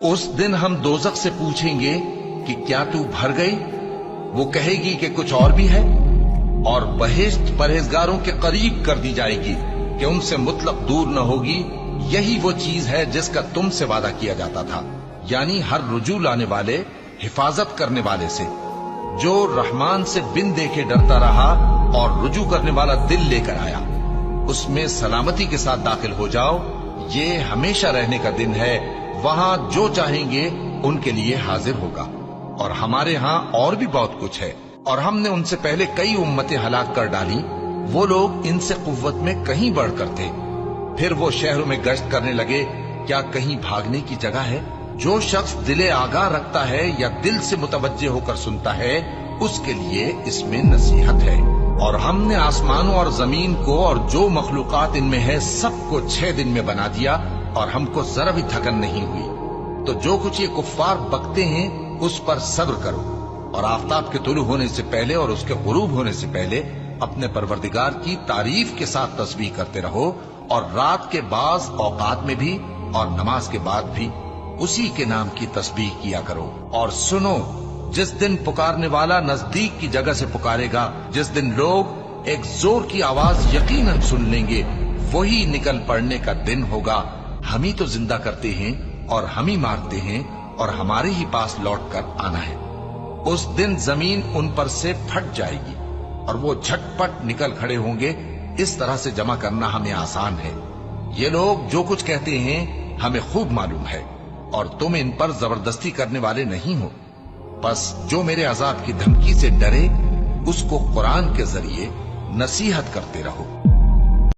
उस दिन हम दोजख से पूछेंगे कि क्या तू भर गई? वो कहेगी कि कुछ और भी है। और बहिश्त परहेजगारों के करीब कर दी जाएगी कि उनसे मुतलक दूर न होगी। यही वो चीज है जिसका तुमसे वादा किया जाता था, यानी हर रुजू लाने वाले, हिफाजत करने वाले से। जो रहमान से बिन देखे डरता रहा और रुजू करने वाला दिल लेकर आया, उसमें सलामती के साथ दाखिल हो जाओ। ये हमेशा रहने का दिन है, वहां जो चाहेंगे उनके लिए हाजिर होगा। और हमारे यहाँ और भी बहुत कुछ है, और हमने उनसे पहले कई उम्मतें हलाक कर डाली। वो लोग इनसे कुव्वत में कहीं बढ़कर थे। फिर वो शहरों में गश्त करने लगे, क्या कहीं भागने की जगह है? जो शख्स दिले आगाह रखता है या दिल से मुतवज्जे होकर सुनता है, उसके लिए इसमें नसीहत है। और हमने आसमानों और जमीन को और जो मखलूकात इनमें है सबको 6 दिन में बना दिया, और हमको जरा भी थकन नहीं हुई। तो जो कुछ ये कुफ्फार बकते हैं उस पर सब्र करो, और आफताब के तुलू होने से पहले और उसके गुरूब होने से पहले अपने परवरदिगार की तारीफ के साथ तस्बीह करते रहो, और रात के बाज औकात में भी और नमाज के बाद भी उसी के नाम की तस्बीह किया करो। और सुनो, जिस दिन पुकारने वाला नजदीक की जगह से पुकारेगा, जिस दिन लोग एक जोर की आवाज यकीनन सुन लेंगे, वही निकल पड़ने का दिन होगा। हम ही तो जिंदा करते हैं और हम ही मारते हैं, और हमारे ही पास लौट कर आना है। उस दिन जमीन उन पर से फट जाएगी और वो झटपट निकल खड़े होंगे। इस तरह से जमा करना हमें आसान है। ये लोग जो कुछ कहते हैं हमें खूब मालूम है, और तुम इन पर जबरदस्ती करने वाले नहीं हो। बस जो मेरे अजाब की धमकी से डरे, उसको कुरान के जरिए नसीहत करते रहो।